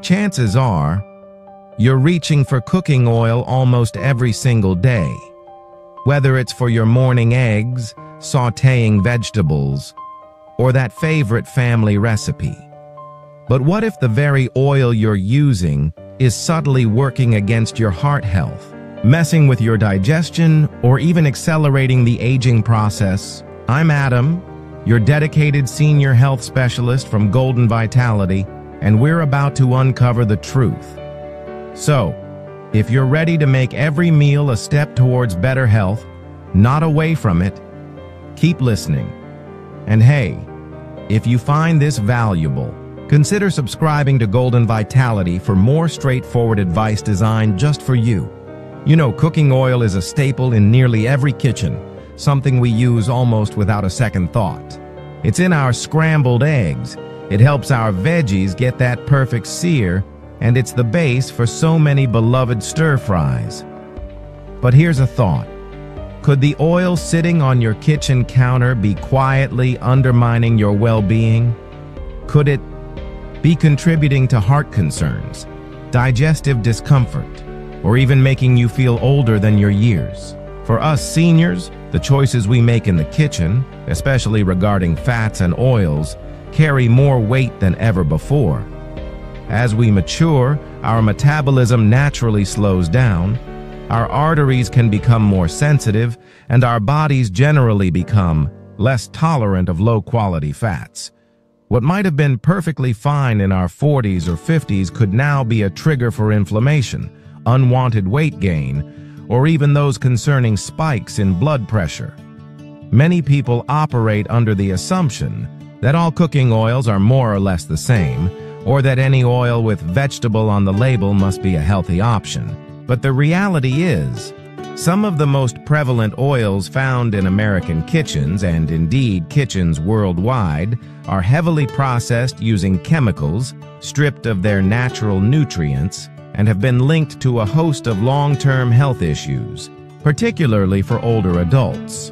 chances are you're reaching for cooking oil almost every single day. Whether it's for your morning eggs, sautéing vegetables, or that favorite family recipe. But what if the very oil you're using is subtly working against your heart health, messing with your digestion, or even accelerating the aging process? I'm Adam, your dedicated senior health specialist from Golden Vitality, and we're about to uncover the truth. So, if you're ready to make every meal a step towards better health, not away from it, keep listening. And hey, if you find this valuable, consider subscribing to Golden Vitality for more straightforward advice designed just for you. You know, cooking oil is a staple in nearly every kitchen, something we use almost without a second thought. It's in our scrambled eggs. It helps our veggies get that perfect sear, and it's the base for so many beloved stir-fries. But here's a thought. Could the oil sitting on your kitchen counter be quietly undermining your well-being? Could it be contributing to heart concerns, digestive discomfort, or even making you feel older than your years? For us seniors, the choices we make in the kitchen, especially regarding fats and oils, carry more weight than ever before. As we mature, our metabolism naturally slows down, our arteries can become more sensitive, and our bodies generally become less tolerant of low-quality fats. What might have been perfectly fine in our 40s or 50s could now be a trigger for inflammation, unwanted weight gain, or even those concerning spikes in blood pressure. Many people operate under the assumption that all cooking oils are more or less the same, or that any oil with vegetable on the label must be a healthy option. But the reality is, some of the most prevalent oils found in American kitchens, and indeed kitchens worldwide, are heavily processed using chemicals, stripped of their natural nutrients, and have been linked to a host of long-term health issues, particularly for older adults.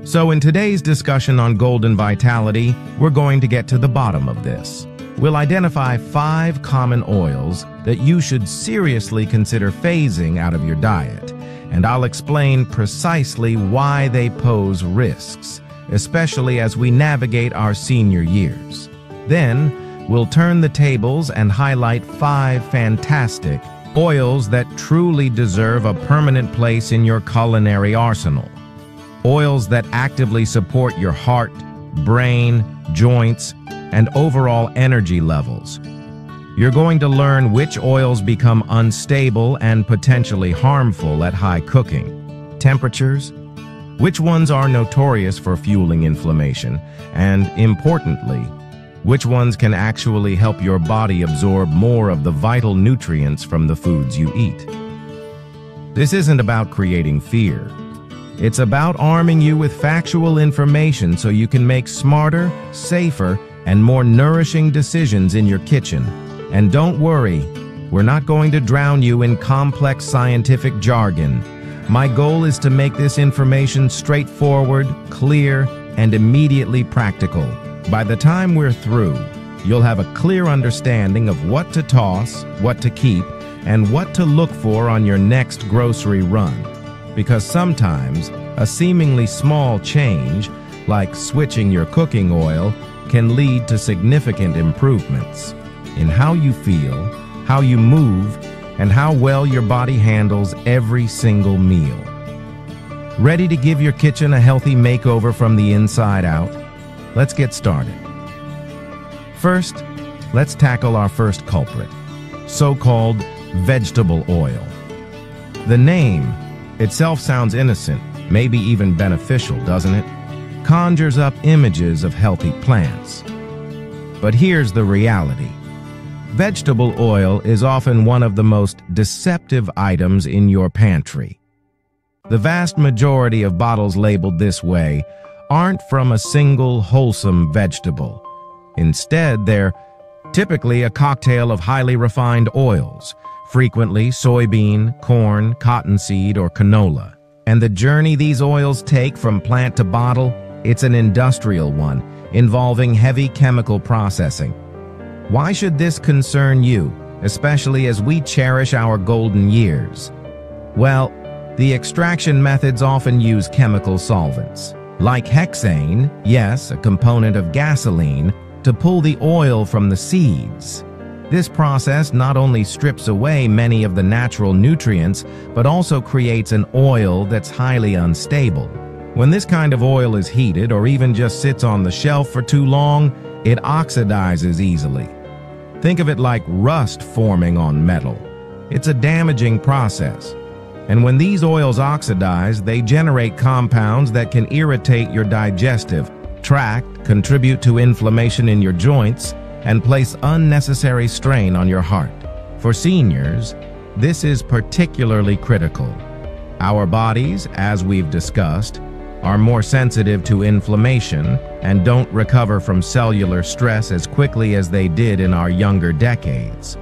So in today's discussion on Golden Vitality, we're going to get to the bottom of this. We'll identify 5 common oils that you should seriously consider phasing out of your diet, and I'll explain precisely why they pose risks, especially as we navigate our senior years. Then, we'll turn the tables and highlight 5 fantastic oils that truly deserve a permanent place in your culinary arsenal. Oils that actively support your heart, brain, joints, and overall energy levels. You're going to learn which oils become unstable and potentially harmful at high cooking temperatures, which ones are notorious for fueling inflammation, and importantly, which ones can actually help your body absorb more of the vital nutrients from the foods you eat. This isn't about creating fear. It's about arming you with factual information so you can make smarter, safer, and more nourishing decisions in your kitchen. And don't worry, we're not going to drown you in complex scientific jargon. My goal is to make this information straightforward, clear, and immediately practical. By the time we're through, you'll have a clear understanding of what to toss, what to keep, and what to look for on your next grocery run. Because sometimes, a seemingly small change, like switching your cooking oil, can lead to significant improvements in how you feel, how you move, and how well your body handles every single meal. Ready to give your kitchen a healthy makeover from the inside out? Let's get started. First, let's tackle our first culprit, so-called vegetable oil. The name itself sounds innocent, maybe even beneficial, doesn't it? Conjures up images of healthy plants. But here's the reality. Vegetable oil is often one of the most deceptive items in your pantry. The vast majority of bottles labeled this way aren't from a single wholesome vegetable. Instead, they're typically a cocktail of highly refined oils, frequently soybean, corn, cottonseed, or canola. And the journey these oils take from plant to bottle, it's an industrial one, involving heavy chemical processing. Why should this concern you? especially as we cherish our golden years? Well, the extraction methods often use chemical solvents, like hexane, yes, a component of gasoline, to pull the oil from the seeds. This process not only strips away many of the natural nutrients, but also creates an oil that's highly unstable. When this kind of oil is heated or even just sits on the shelf for too long, it oxidizes easily. Think of it like rust forming on metal. It's a damaging process. And when these oils oxidize, they generate compounds that can irritate your digestive tract, contribute to inflammation in your joints, and place unnecessary strain on your heart. For seniors, this is particularly critical. Our bodies, as we've discussed, are more sensitive to inflammation and don't recover from cellular stress as quickly as they did in our younger decades.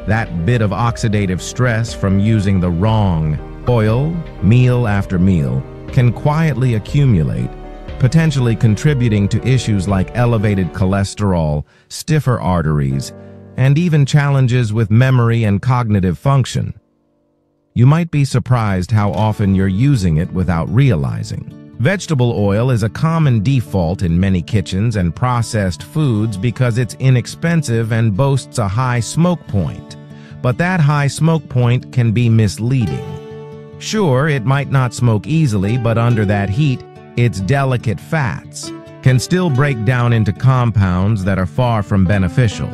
That bit of oxidative stress from using the wrong oil, meal after meal, can quietly accumulate, potentially contributing to issues like elevated cholesterol, stiffer arteries, and even challenges with memory and cognitive function. You might be surprised how often you're using it without realizing. Vegetable oil is a common default in many kitchens and processed foods because it's inexpensive and boasts a high smoke point. But that high smoke point can be misleading. Sure, it might not smoke easily, but under that heat, its delicate fats can still break down into compounds that are far from beneficial.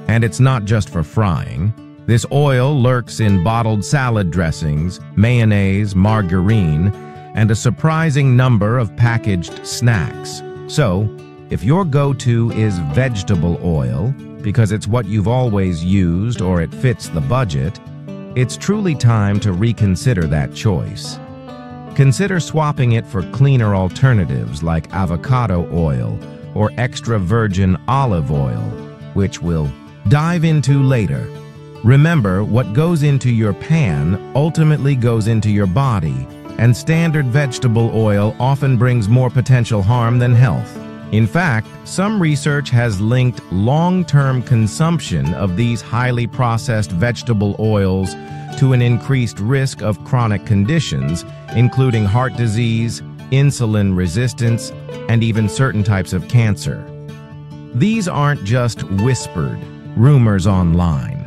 And it's not just for frying. This oil lurks in bottled salad dressings, mayonnaise, margarine, and a surprising number of packaged snacks. So, if your go-to is vegetable oil, because it's what you've always used or it fits the budget, it's truly time to reconsider that choice. Consider swapping it for cleaner alternatives like avocado oil or extra virgin olive oil, which we'll dive into later. Remember, what goes into your pan ultimately goes into your body, and standard vegetable oil often brings more potential harm than health. In fact, some research has linked long-term consumption of these highly processed vegetable oils to an increased risk of chronic conditions, including heart disease, insulin resistance, and even certain types of cancer. These aren't just whispered rumors online.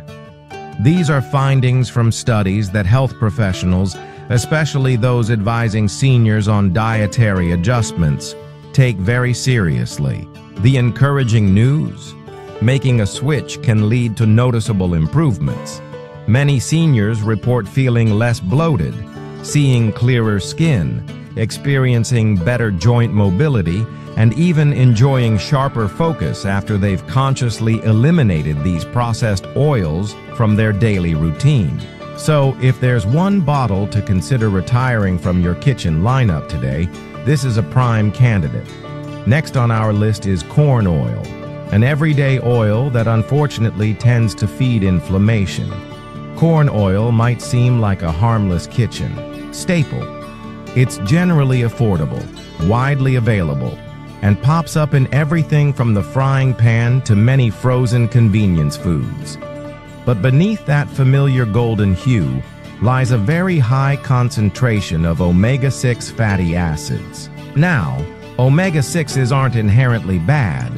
These are findings from studies that health professionals, especially those advising seniors on dietary adjustments, take very seriously. The encouraging news: making a switch can lead to noticeable improvements. Many seniors report feeling less bloated, seeing clearer skin, experiencing better joint mobility, and even enjoying sharper focus after they've consciously eliminated these processed oils from their daily routine. So, if there's one bottle to consider retiring from your kitchen lineup today, this is a prime candidate. Next on our list is corn oil, an everyday oil that unfortunately tends to feed inflammation. Corn oil might seem like a harmless kitchen staple. It's generally affordable, widely available, and pops up in everything from the frying pan to many frozen convenience foods. But beneath that familiar golden hue lies a very high concentration of omega-6 fatty acids. Now, omega-6s aren't inherently bad,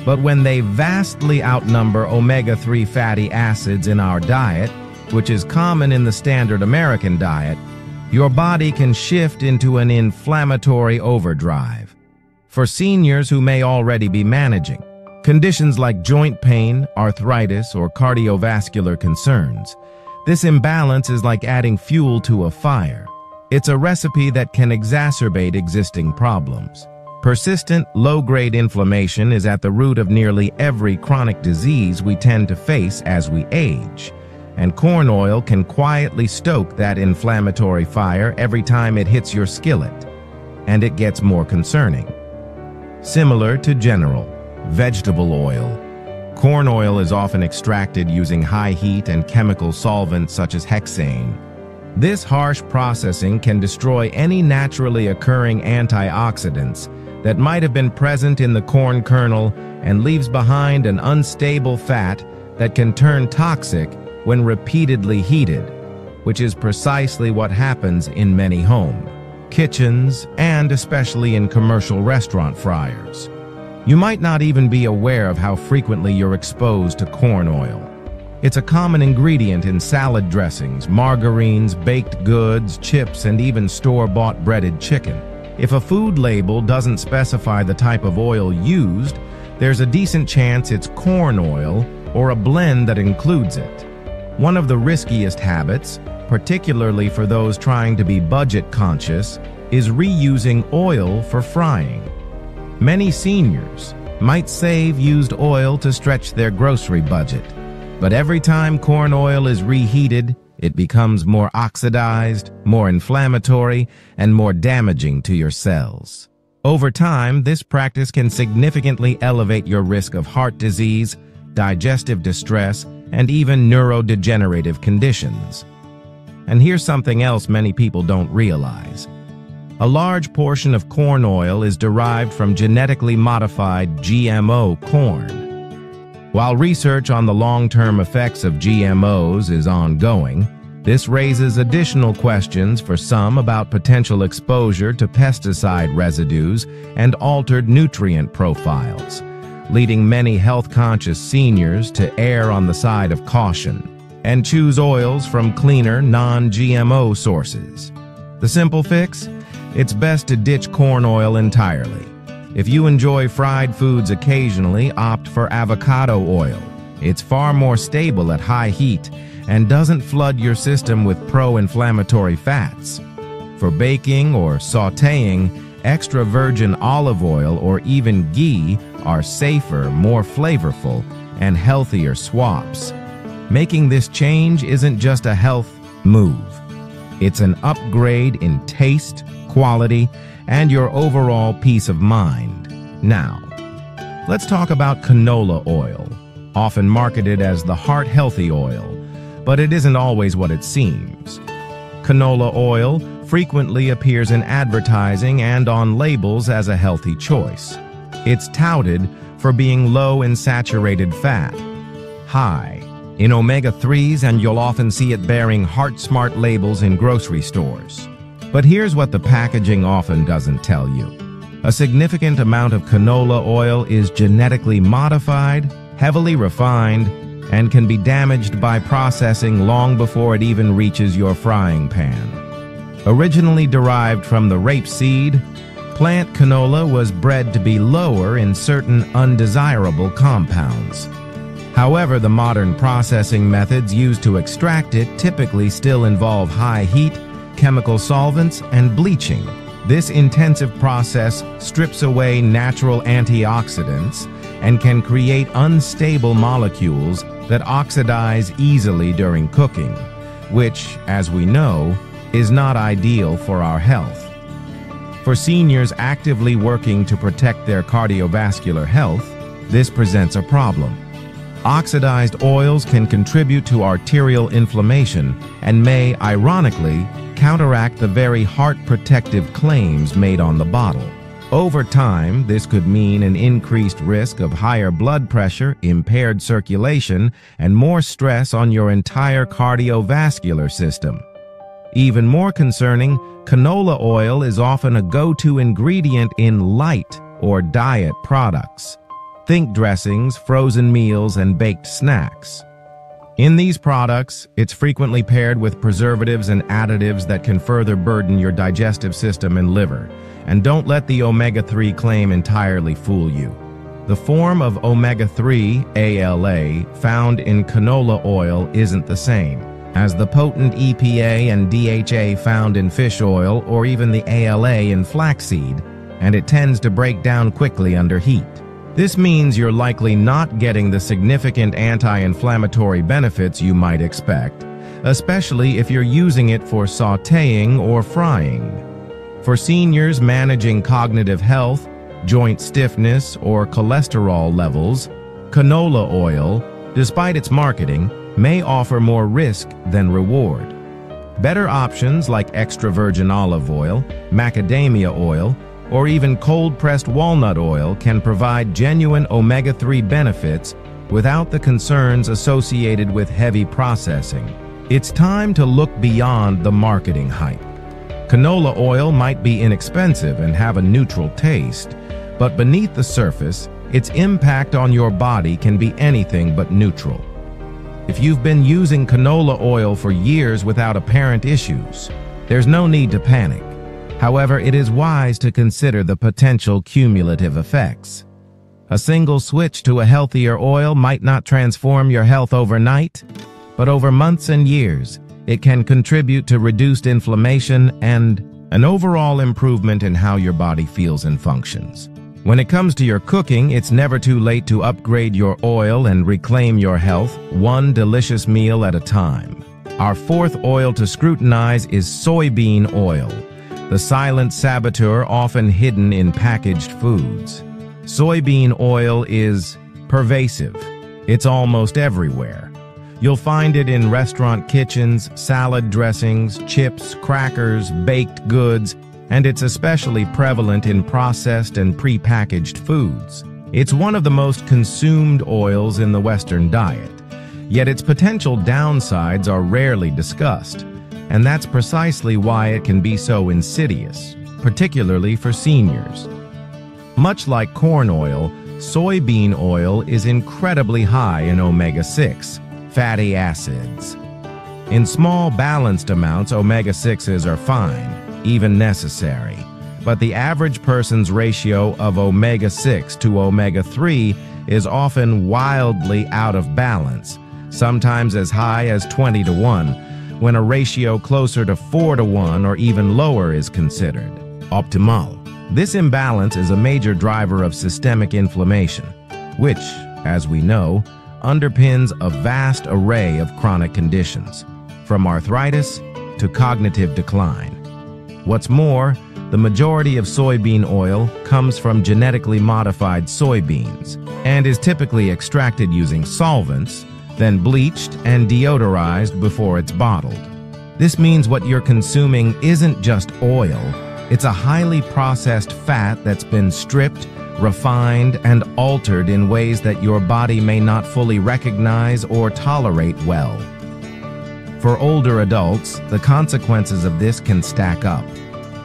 but when they vastly outnumber omega-3 fatty acids in our diet, which is common in the standard American diet, your body can shift into an inflammatory overdrive. For seniors who may already be managing conditions like joint pain, arthritis, or cardiovascular concerns, this imbalance is like adding fuel to a fire. It's a recipe that can exacerbate existing problems. Persistent, low-grade inflammation is at the root of nearly every chronic disease we tend to face as we age, and corn oil can quietly stoke that inflammatory fire every time it hits your skillet, and it gets more concerning. Similar to general vegetable oil, corn oil is often extracted using high heat and chemical solvents such as hexane. This harsh processing can destroy any naturally occurring antioxidants that might have been present in the corn kernel and leaves behind an unstable fat that can turn toxic when repeatedly heated, which is precisely what happens in many homes, kitchens, and especially in commercial restaurant fryers. You might not even be aware of how frequently you're exposed to corn oil. It's a common ingredient in salad dressings, margarines, baked goods, chips, and even store-bought breaded chicken. If a food label doesn't specify the type of oil used, there's a decent chance it's corn oil or a blend that includes it. One of the riskiest habits, particularly for those trying to be budget conscious, is reusing oil for frying. Many seniors might save used oil to stretch their grocery budget, but every time corn oil is reheated, it becomes more oxidized, more inflammatory, and more damaging to your cells. Over time, this practice can significantly elevate your risk of heart disease, digestive distress, and even neurodegenerative conditions. And here's something else many people don't realize. A large portion of corn oil is derived from genetically modified GMO corn. While research on the long-term effects of GMOs is ongoing, this raises additional questions for some about potential exposure to pesticide residues and altered nutrient profiles, leading many health-conscious seniors to err on the side of caution and choose oils from cleaner, non-GMO sources. The simple fix? It's best to ditch corn oil entirely. If you enjoy fried foods occasionally, opt for avocado oil. It's far more stable at high heat and doesn't flood your system with pro-inflammatory fats. For baking or sautéing, extra virgin olive oil or even ghee are safer, more flavorful, and healthier swaps. Making this change isn't just a health move. It's an upgrade in taste, quality, and your overall peace of mind. Now, let's talk about canola oil, often marketed as the heart-healthy oil, but it isn't always what it seems. Canola oil frequently appears in advertising and on labels as a healthy choice. It's touted for being low in saturated fat, high in omega-3s, and you'll often see it bearing heart-smart labels in grocery stores. But here's what the packaging often doesn't tell you. A significant amount of canola oil is genetically modified, heavily refined, and can be damaged by processing long before it even reaches your frying pan. Originally derived from the rapeseed, plant canola was bred to be lower in certain undesirable compounds. However, the modern processing methods used to extract it typically still involve high heat, chemical solvents, and bleaching. This intensive process strips away natural antioxidants and can create unstable molecules that oxidize easily during cooking, which, as we know, is not ideal for our health. For seniors actively working to protect their cardiovascular health, this presents a problem. Oxidized oils can contribute to arterial inflammation and may, ironically, counteract the very heart protective claims made on the bottle. Over time, this could mean an increased risk of higher blood pressure, impaired circulation, and more stress on your entire cardiovascular system. Even more concerning, canola oil is often a go-to ingredient in light or diet products. Think dressings, frozen meals, and baked snacks. In these products, it's frequently paired with preservatives and additives that can further burden your digestive system and liver. And don't let the omega-3 claim entirely fool you. The form of omega-3, ALA, found in canola oil isn't the same as the potent EPA and DHA found in fish oil or even the ALA in flaxseed, and it tends to break down quickly under heat. This means you're likely not getting the significant anti-inflammatory benefits you might expect, especially if you're using it for sautéing or frying. For seniors managing cognitive health, joint stiffness, or cholesterol levels, canola oil, despite its marketing, may offer more risk than reward. Better options like extra virgin olive oil, macadamia oil, or even cold-pressed walnut oil can provide genuine omega-3 benefits without the concerns associated with heavy processing. It's time to look beyond the marketing hype. Canola oil might be inexpensive and have a neutral taste, but beneath the surface, its impact on your body can be anything but neutral. If you've been using canola oil for years without apparent issues, there's no need to panic. However, it is wise to consider the potential cumulative effects. A single switch to a healthier oil might not transform your health overnight, but over months and years, it can contribute to reduced inflammation and an overall improvement in how your body feels and functions. When it comes to your cooking, it's never too late to upgrade your oil and reclaim your health, one delicious meal at a time. Our fourth oil to scrutinize is soybean oil, the silent saboteur often hidden in packaged foods. Soybean oil is pervasive. It's almost everywhere. You'll find it in restaurant kitchens, salad dressings, chips, crackers, baked goods, and it's especially prevalent in processed and pre-packaged foods. It's one of the most consumed oils in the Western diet, yet its potential downsides are rarely discussed, and that's precisely why it can be so insidious, particularly for seniors. Much like corn oil, soybean oil is incredibly high in omega-6 fatty acids. In small, balanced amounts, omega-6s are fine, even necessary. But the average person's ratio of omega-6 to omega-3 is often wildly out of balance, sometimes as high as 20 to 1, when a ratio closer to 4 to 1 or even lower is considered optimal. This imbalance is a major driver of systemic inflammation, which, as we know, underpins a vast array of chronic conditions, from arthritis to cognitive decline. What's more, the majority of soybean oil comes from genetically modified soybeans and is typically extracted using solvents, then bleached and deodorized before it's bottled. This means what you're consuming isn't just oil, it's a highly processed fat that's been stripped, refined, and altered in ways that your body may not fully recognize or tolerate well. For older adults, the consequences of this can stack up.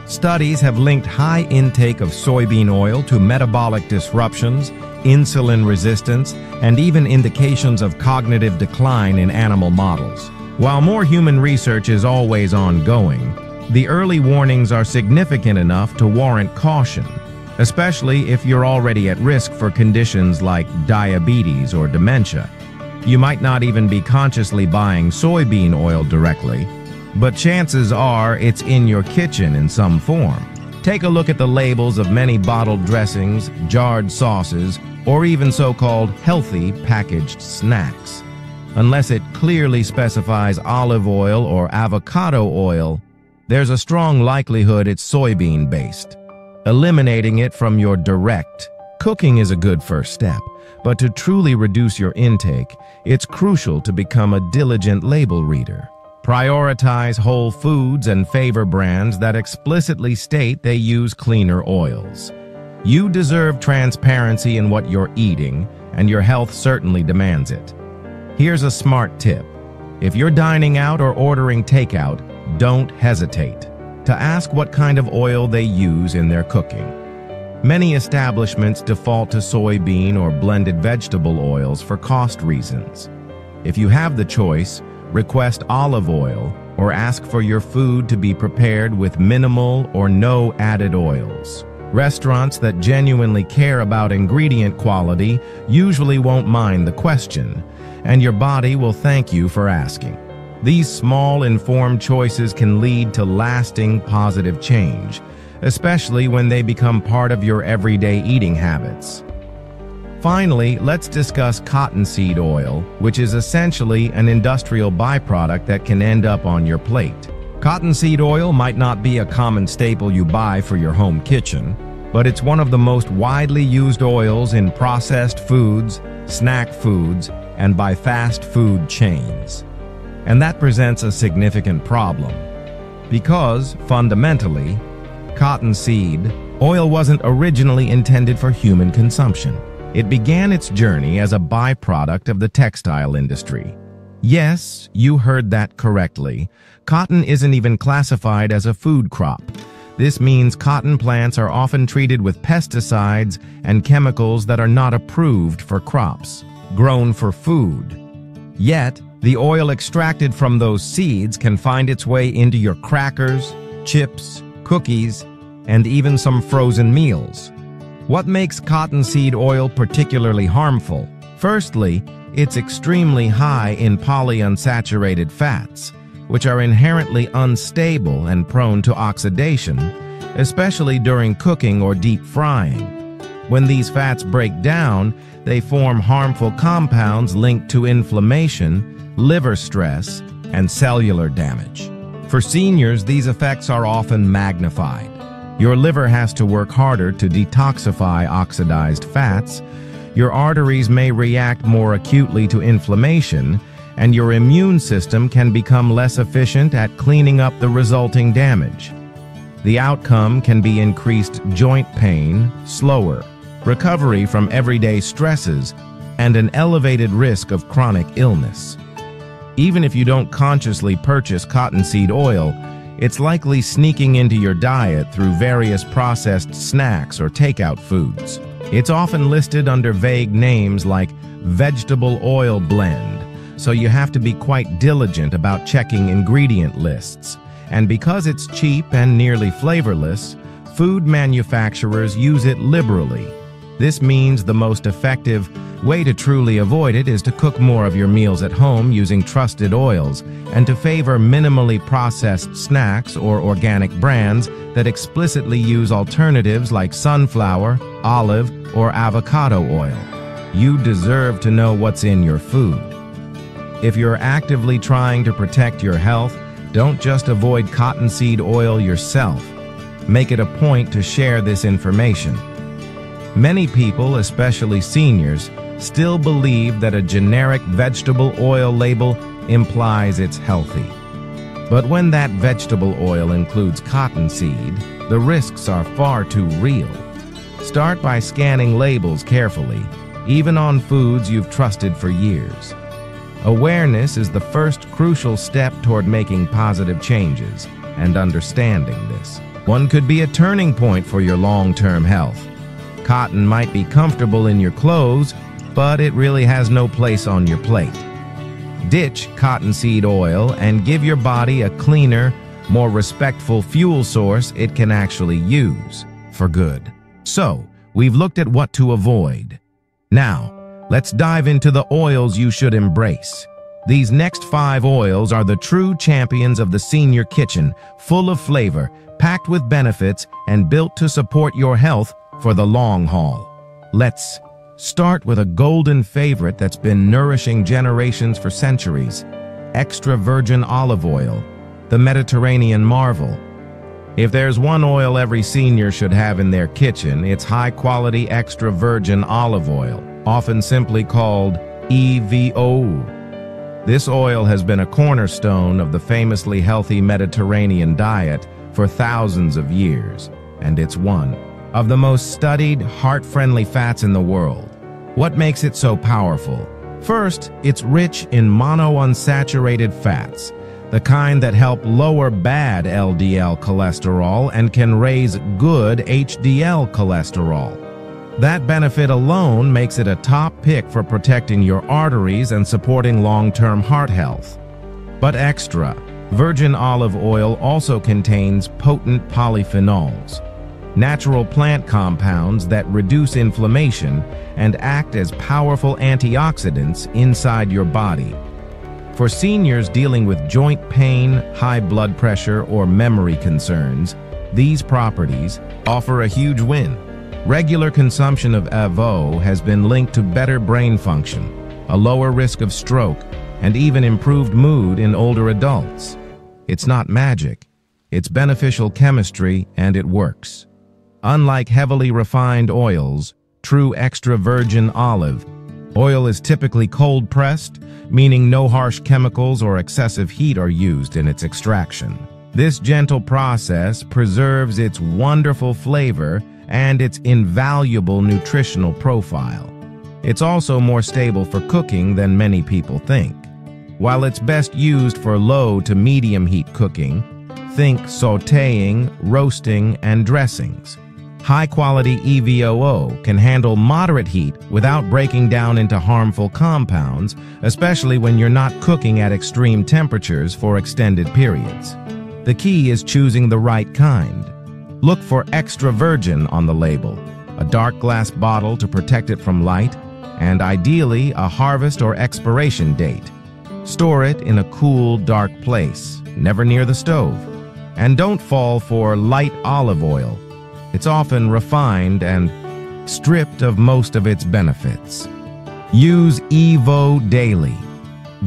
Studies have linked high intake of soybean oil to metabolic disruptions, insulin resistance, and even indications of cognitive decline in animal models. While more human research is always ongoing, the early warnings are significant enough to warrant caution, especially if you're already at risk for conditions like diabetes or dementia. You might not even be consciously buying soybean oil directly, but chances are it's in your kitchen in some form. Take a look at the labels of many bottled dressings, jarred sauces, or even so-called healthy packaged snacks. Unless it clearly specifies olive oil or avocado oil, there's a strong likelihood it's soybean-based. Eliminating it from your direct cooking is a good first step, but to truly reduce your intake, it's crucial to become a diligent label reader. Prioritize whole foods and favor brands that explicitly state they use cleaner oils. You deserve transparency in what you're eating, and your health certainly demands it. Here's a smart tip. If you're dining out or ordering takeout, don't hesitate to ask what kind of oil they use in their cooking. Many establishments default to soybean or blended vegetable oils for cost reasons. If you have the choice, request olive oil or ask for your food to be prepared with minimal or no added oils. Restaurants that genuinely care about ingredient quality usually won't mind the question, and your body will thank you for asking. These small, informed choices can lead to lasting positive change, especially when they become part of your everyday eating habits. Finally, let's discuss cottonseed oil, which is essentially an industrial byproduct that can end up on your plate. Cottonseed oil might not be a common staple you buy for your home kitchen, but it's one of the most widely used oils in processed foods, snack foods, and by fast food chains. And that presents a significant problem, because, fundamentally, cottonseed oil wasn't originally intended for human consumption. It began its journey as a byproduct of the textile industry. Yes, you heard that correctly. Cotton isn't even classified as a food crop. This means cotton plants are often treated with pesticides and chemicals that are not approved for crops, grown for food. Yet, the oil extracted from those seeds can find its way into your crackers, chips, cookies, and even some frozen meals. What makes cottonseed oil particularly harmful? Firstly, it's extremely high in polyunsaturated fats, which are inherently unstable and prone to oxidation, especially during cooking or deep frying. When these fats break down, they form harmful compounds linked to inflammation, liver stress, and cellular damage. For seniors, these effects are often magnified. Your liver has to work harder to detoxify oxidized fats, your arteries may react more acutely to inflammation, and your immune system can become less efficient at cleaning up the resulting damage. The outcome can be increased joint pain, slower recovery from everyday stresses, and an elevated risk of chronic illness. Even if you don't consciously purchase cottonseed oil, it's likely sneaking into your diet through various processed snacks or takeout foods. It's often listed under vague names like vegetable oil blend, so you have to be quite diligent about checking ingredient lists. And because it's cheap and nearly flavorless, food manufacturers use it liberally. This means the most effective way to truly avoid it is to cook more of your meals at home using trusted oils and to favor minimally processed snacks or organic brands that explicitly use alternatives like sunflower, olive, or avocado oil. You deserve to know what's in your food. If you're actively trying to protect your health, don't just avoid cottonseed oil yourself. Make it a point to share this information. Many people, especially seniors, still believe that a generic vegetable oil label implies it's healthy. But when that vegetable oil includes cottonseed, the risks are far too real. Start by scanning labels carefully, even on foods you've trusted for years. Awareness is the first crucial step toward making positive changes, and understanding this. One could be a turning point for your long-term health. Cotton might be comfortable in your clothes, but it really has no place on your plate. Ditch cottonseed oil and give your body a cleaner, more respectful fuel source it can actually use for good. So, we've looked at what to avoid. Now, let's dive into the oils you should embrace. These next 5 oils are the true champions of the senior kitchen, full of flavor, packed with benefits, and built to support your health for the long haul. Let's start with a golden favorite that's been nourishing generations for centuries: extra virgin olive oil, the Mediterranean marvel. If there's one oil every senior should have in their kitchen, it's high-quality extra virgin olive oil, often simply called EVO. This oil has been a cornerstone of the famously healthy Mediterranean diet for thousands of years, and it's one of the most studied, heart-friendly fats in the world. What makes it so powerful? First, it's rich in monounsaturated fats, the kind that help lower bad LDL cholesterol and can raise good HDL cholesterol. That benefit alone makes it a top pick for protecting your arteries and supporting long-term heart health. But extra virgin olive oil also contains potent polyphenols, natural plant compounds that reduce inflammation and act as powerful antioxidants inside your body. For seniors dealing with joint pain, high blood pressure, or memory concerns, these properties offer a huge win. Regular consumption of EVO has been linked to better brain function, a lower risk of stroke, and even improved mood in older adults. It's not magic. It's beneficial chemistry, and it works. Unlike heavily refined oils, true extra virgin olive oil is typically cold-pressed, meaning no harsh chemicals or excessive heat are used in its extraction. This gentle process preserves its wonderful flavor and its invaluable nutritional profile. It's also more stable for cooking than many people think. While it's best used for low to medium heat cooking, think sautéing, roasting, and dressings. High-quality EVOO can handle moderate heat without breaking down into harmful compounds, especially when you're not cooking at extreme temperatures for extended periods. The key is choosing the right kind. Look for extra virgin on the label, a dark glass bottle to protect it from light, and ideally a harvest or expiration date. Store it in a cool, dark place, never near the stove. And don't fall for light olive oil. It's often refined and stripped of most of its benefits. Use Evo daily.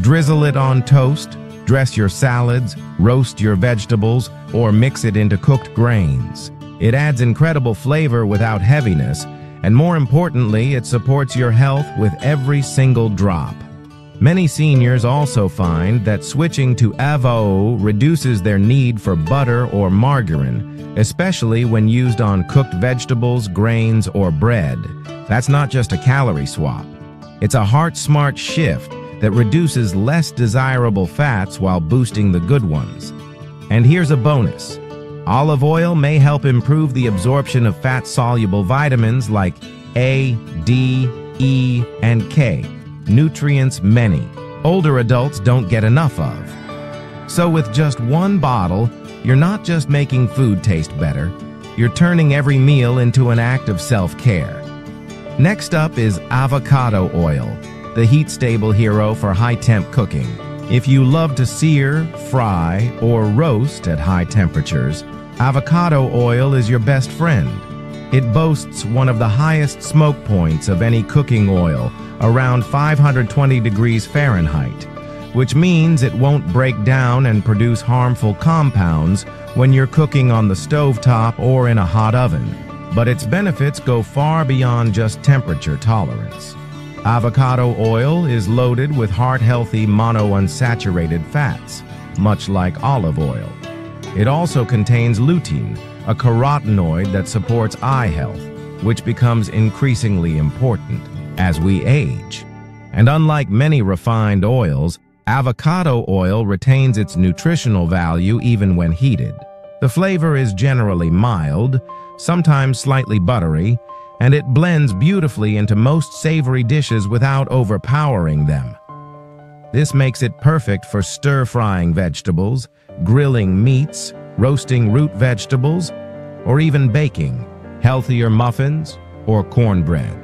Drizzle it on toast, dress your salads, roast your vegetables, or mix it into cooked grains. It adds incredible flavor without heaviness, and more importantly, it supports your health with every single drop. Many seniors also find that switching to avocado reduces their need for butter or margarine, especially when used on cooked vegetables, grains, or bread. That's not just a calorie swap. It's a heart-smart shift that reduces less desirable fats while boosting the good ones. And here's a bonus. Olive oil may help improve the absorption of fat-soluble vitamins like A, D, E, and K. Nutrients many older adults don't get enough of. So with just one bottle, you're not just making food taste better, you're turning every meal into an act of self-care. Next up is avocado oil, the heat-stable hero for high-temp cooking. If you love to sear, fry, or roast at high temperatures, avocado oil is your best friend. It boasts one of the highest smoke points of any cooking oil, around 520 degrees Fahrenheit, which means it won't break down and produce harmful compounds when you're cooking on the stovetop or in a hot oven. But its benefits go far beyond just temperature tolerance. Avocado oil is loaded with heart-healthy monounsaturated fats, much like olive oil. It also contains lutein, a carotenoid that supports eye health, which becomes increasingly important as we age. And unlike many refined oils, avocado oil retains its nutritional value even when heated. The flavor is generally mild, sometimes slightly buttery, and it blends beautifully into most savory dishes without overpowering them. This makes it perfect for stir-frying vegetables, grilling meats, roasting root vegetables, or even baking healthier muffins or cornbread.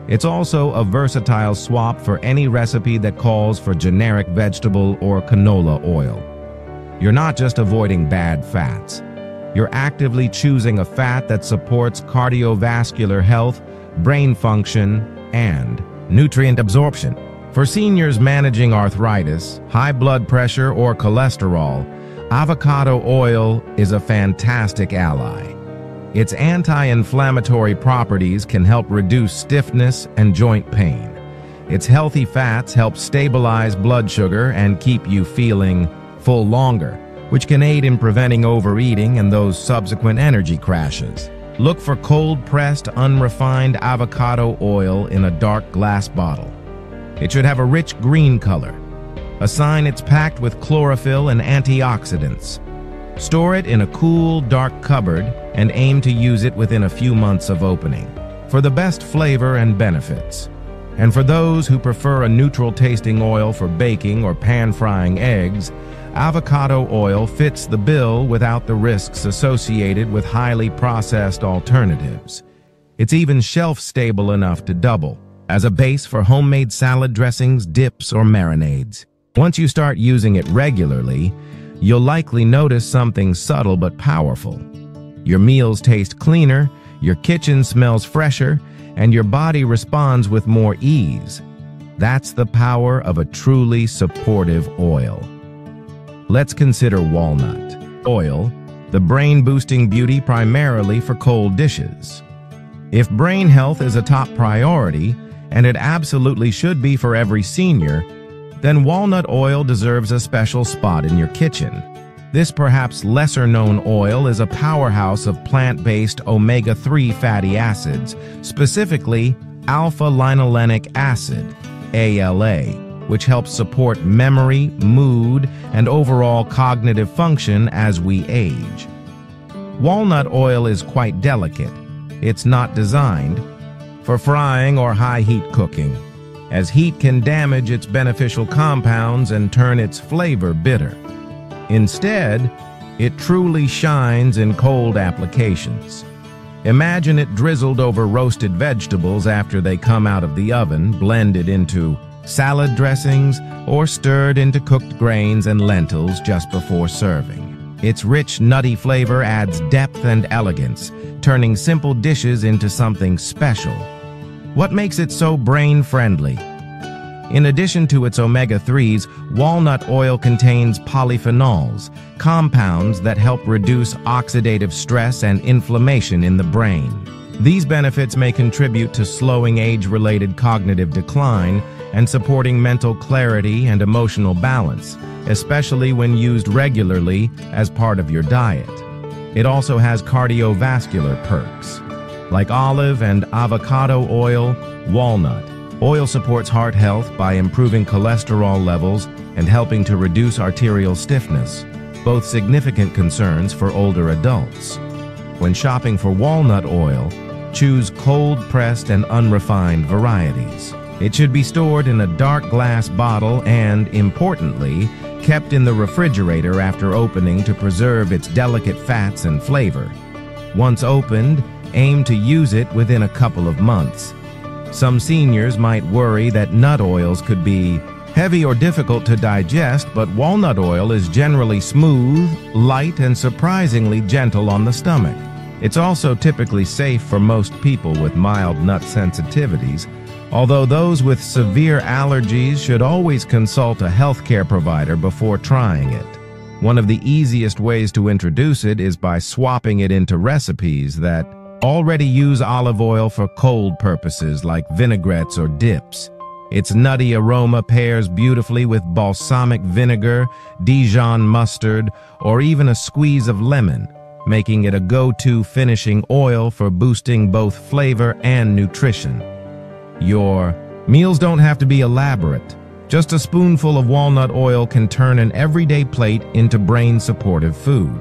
It's also a versatile swap for any recipe that calls for generic vegetable or canola oil. You're not just avoiding bad fats. You're actively choosing a fat that supports cardiovascular health, brain function, and nutrient absorption. For seniors managing arthritis, high blood pressure, or cholesterol, avocado oil is a fantastic ally. Its anti-inflammatory properties can help reduce stiffness and joint pain. Its healthy fats help stabilize blood sugar and keep you feeling full longer, which can aid in preventing overeating and those subsequent energy crashes. Look for cold-pressed, unrefined avocado oil in a dark glass bottle. It should have a rich green color, a sign it's packed with chlorophyll and antioxidants. Store it in a cool, dark cupboard and aim to use it within a few months of opening for the best flavor and benefits. And for those who prefer a neutral-tasting oil for baking or pan-frying eggs, avocado oil fits the bill without the risks associated with highly processed alternatives. It's even shelf-stable enough to double as a base for homemade salad dressings, dips, or marinades. Once you start using it regularly, you'll likely notice something subtle but powerful. Your meals taste cleaner, your kitchen smells fresher, and your body responds with more ease. That's the power of a truly supportive oil. Let's consider walnut oil, the brain-boosting beauty primarily for cold dishes. If brain health is a top priority, and it absolutely should be for every senior, then walnut oil deserves a special spot in your kitchen. This perhaps lesser-known oil is a powerhouse of plant-based omega-3 fatty acids, specifically alpha-linolenic acid, ALA, which helps support memory, mood, and overall cognitive function as we age. Walnut oil is quite delicate. It's not designed for frying or high-heat cooking, as heat can damage its beneficial compounds and turn its flavor bitter. Instead, it truly shines in cold applications. Imagine it drizzled over roasted vegetables after they come out of the oven, blended into salad dressings, or stirred into cooked grains and lentils just before serving. Its rich, nutty flavor adds depth and elegance, turning simple dishes into something special. What makes it so brain-friendly? In addition to its omega-3s, walnut oil contains polyphenols, compounds that help reduce oxidative stress and inflammation in the brain. These benefits may contribute to slowing age-related cognitive decline and supporting mental clarity and emotional balance, especially when used regularly as part of your diet. It also has cardiovascular perks. Like olive and avocado oil, walnut oil supports heart health by improving cholesterol levels and helping to reduce arterial stiffness, both significant concerns for older adults. When shopping for walnut oil, choose cold-pressed and unrefined varieties. It should be stored in a dark glass bottle and, importantly, kept in the refrigerator after opening to preserve its delicate fats and flavor. Once opened, aim to use it within a couple of months. Some seniors might worry that nut oils could be heavy or difficult to digest, but walnut oil is generally smooth, light, and surprisingly gentle on the stomach. It's also typically safe for most people with mild nut sensitivities, although those with severe allergies should always consult a healthcare provider before trying it. One of the easiest ways to introduce it is by swapping it into recipes that already use olive oil for cold purposes like vinaigrettes or dips. Its nutty aroma pairs beautifully with balsamic vinegar, Dijon mustard, or even a squeeze of lemon, making it a go-to finishing oil for boosting both flavor and nutrition. Your meals don't have to be elaborate. Just a spoonful of walnut oil can turn an everyday plate into brain-supportive food.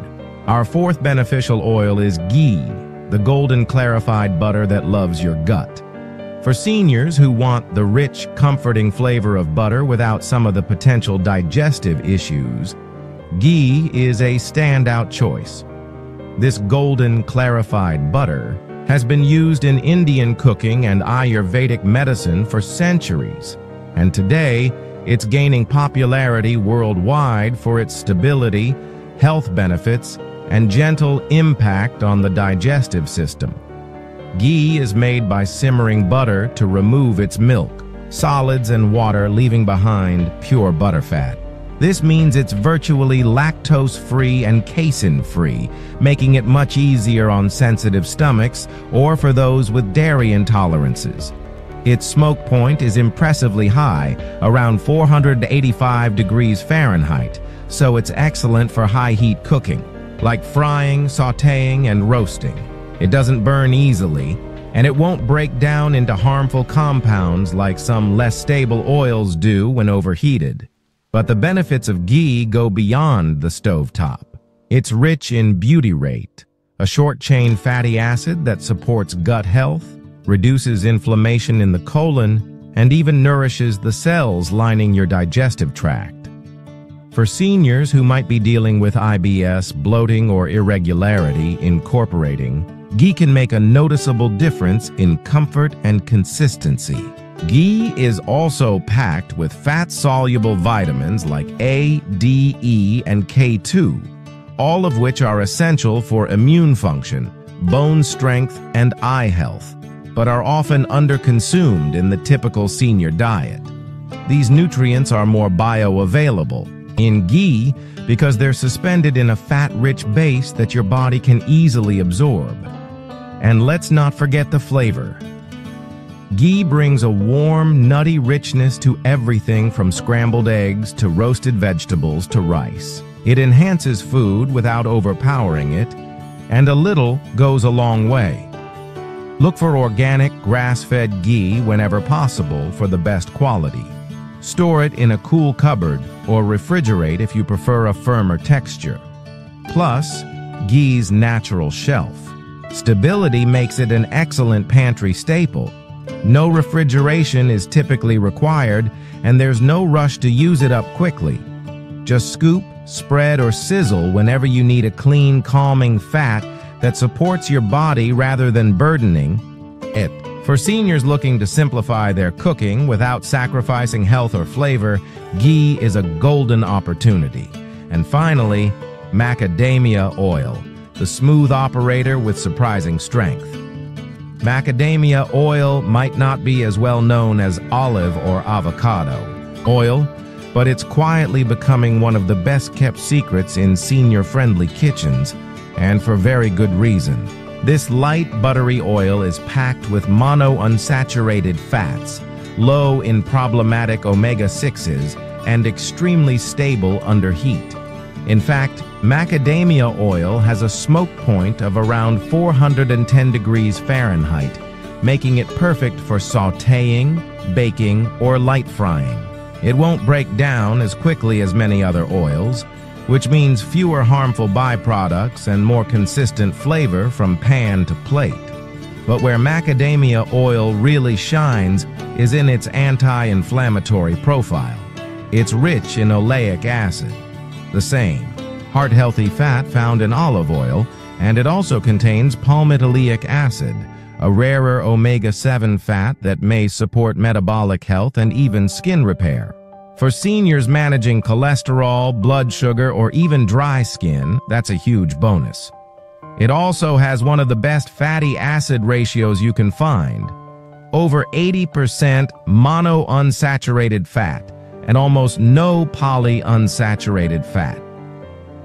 Our fourth beneficial oil is ghee, the golden clarified butter that loves your gut. For seniors who want the rich, comforting flavor of butter without some of the potential digestive issues, ghee is a standout choice. This golden clarified butter has been used in Indian cooking and Ayurvedic medicine for centuries, and today it's gaining popularity worldwide for its stability, health benefits, and gentle impact on the digestive system. Ghee is made by simmering butter to remove its milk, solids, and water, leaving behind pure butterfat. This means it's virtually lactose-free and casein-free, making it much easier on sensitive stomachs or for those with dairy intolerances. Its smoke point is impressively high, around 485 degrees Fahrenheit, so it's excellent for high-heat cooking, like frying, sautéing, and roasting. It doesn't burn easily, and it won't break down into harmful compounds like some less stable oils do when overheated. But the benefits of ghee go beyond the stovetop. It's rich in butyrate, a short-chain fatty acid that supports gut health, reduces inflammation in the colon, and even nourishes the cells lining your digestive tract. For seniors who might be dealing with IBS, bloating, or irregularity, incorporating ghee can make a noticeable difference in comfort and consistency. Ghee is also packed with fat-soluble vitamins like A, D, E, and K2, all of which are essential for immune function, bone strength, and eye health, but are often underconsumed in the typical senior diet. These nutrients are more bioavailable in ghee because they're suspended in a fat-rich base that your body can easily absorb. And let's not forget the flavor. Ghee brings a warm, nutty richness to everything from scrambled eggs to roasted vegetables to rice. It enhances food without overpowering it, and a little goes a long way. Look for organic, grass-fed ghee whenever possible for the best quality. Store it in a cool cupboard or refrigerate if you prefer a firmer texture. Plus, ghee's natural shelf stability makes it an excellent pantry staple. No refrigeration is typically required, and there's no rush to use it up quickly. Just scoop, spread, or sizzle whenever you need a clean, calming fat that supports your body rather than burdening it. For seniors looking to simplify their cooking without sacrificing health or flavor, ghee is a golden opportunity. And finally, macadamia oil, the smooth operator with surprising strength. Macadamia oil might not be as well known as olive or avocado oil, but it's quietly becoming one of the best-kept secrets in senior-friendly kitchens, and for very good reason. This light, buttery oil is packed with monounsaturated fats, low in problematic omega-6s, and extremely stable under heat. In fact, macadamia oil has a smoke point of around 410 degrees Fahrenheit, making it perfect for sautéing, baking, or light frying. It won't break down as quickly as many other oils, which means fewer harmful byproducts and more consistent flavor from pan to plate. But where macadamia oil really shines is in its anti-inflammatory profile. It's rich in oleic acid, the same heart-healthy fat found in olive oil, and it also contains palmitoleic acid, a rarer omega-7 fat that may support metabolic health and even skin repair. For seniors managing cholesterol, blood sugar, or even dry skin, that's a huge bonus. It also has one of the best fatty acid ratios you can find. Over 80% monounsaturated fat and almost no polyunsaturated fat.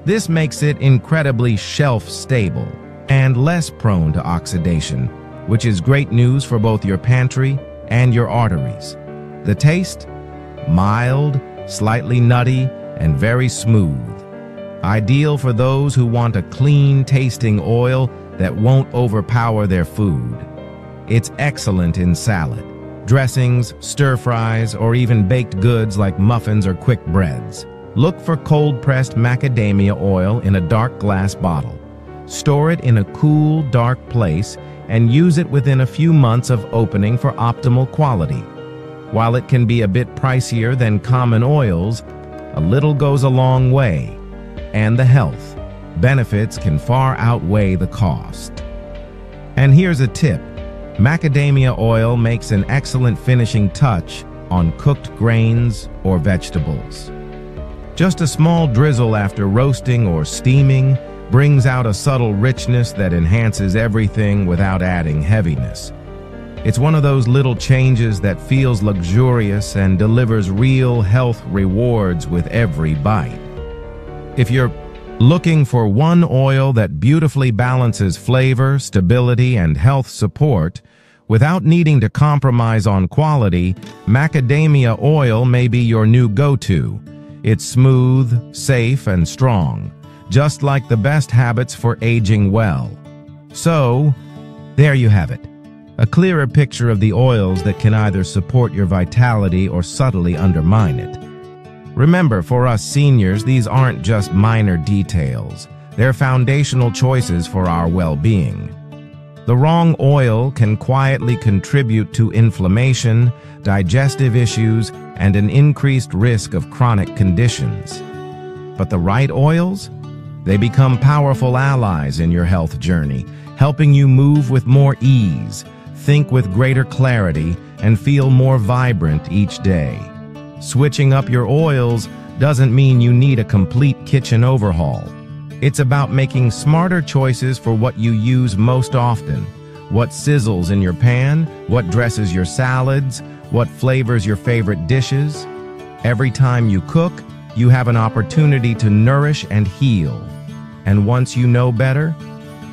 This makes it incredibly shelf-stable and less prone to oxidation, which is great news for both your pantry and your arteries. The taste? Mild, slightly nutty, and very smooth. Ideal for those who want a clean-tasting oil that won't overpower their food. It's excellent in salad, dressings, stir-fries, or even baked goods like muffins or quick breads. Look for cold-pressed macadamia oil in a dark glass bottle. Store it in a cool, dark place and use it within a few months of opening for optimal quality. While it can be a bit pricier than common oils, a little goes a long way, and the health benefits can far outweigh the cost. And here's a tip. Macadamia oil makes an excellent finishing touch on cooked grains or vegetables. Just a small drizzle after roasting or steaming brings out a subtle richness that enhances everything without adding heaviness. It's one of those little changes that feels luxurious and delivers real health rewards with every bite. If you're looking for one oil that beautifully balances flavor, stability, and health support without needing to compromise on quality, macadamia oil may be your new go-to. It's smooth, safe, and strong, just like the best habits for aging well. So, there you have it. A clearer picture of the oils that can either support your vitality or subtly undermine it. Remember, for us seniors, these aren't just minor details. They're foundational choices for our well-being. The wrong oil can quietly contribute to inflammation, digestive issues, and an increased risk of chronic conditions. But the right oils? They become powerful allies in your health journey, helping you move with more ease, think with greater clarity, and feel more vibrant each day. Switching up your oils doesn't mean you need a complete kitchen overhaul. It's about making smarter choices for what you use most often, what sizzles in your pan, what dresses your salads, what flavors your favorite dishes. Every time you cook, you have an opportunity to nourish and heal. And once you know better,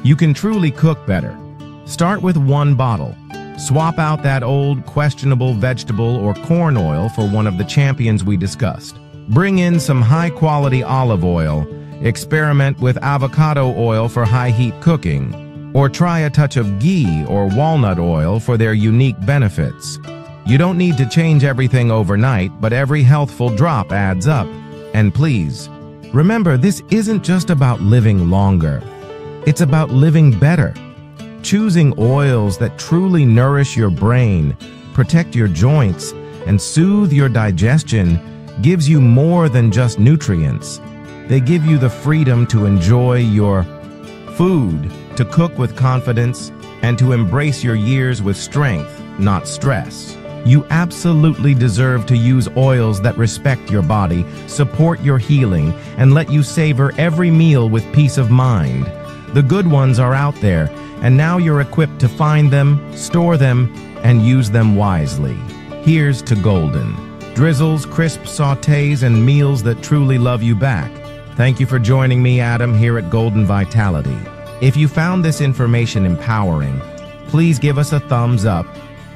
you can truly cook better. Start with one bottle. Swap out that old, questionable vegetable or corn oil for one of the champions we discussed. Bring in some high-quality olive oil. Experiment with avocado oil for high-heat cooking. Or try a touch of ghee or walnut oil for their unique benefits. You don't need to change everything overnight, but every healthful drop adds up. And please, remember, this isn't just about living longer. It's about living better. Choosing oils that truly nourish your brain, protect your joints, and soothe your digestion gives you more than just nutrients. They give you the freedom to enjoy your food, to cook with confidence, and to embrace your years with strength, not stress. You absolutely deserve to use oils that respect your body, support your healing, and let you savor every meal with peace of mind. The good ones are out there, and now you're equipped to find them, store them, and use them wisely. Here's to golden drizzles, crisp sautés, and meals that truly love you back. Thank you for joining me, Adam, here at Golden Vitality. If you found this information empowering, please give us a thumbs up,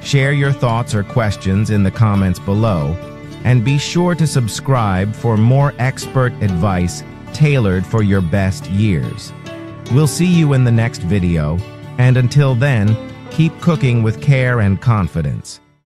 share your thoughts or questions in the comments below, and be sure to subscribe for more expert advice tailored for your best years. We'll see you in the next video, and until then, keep cooking with care and confidence.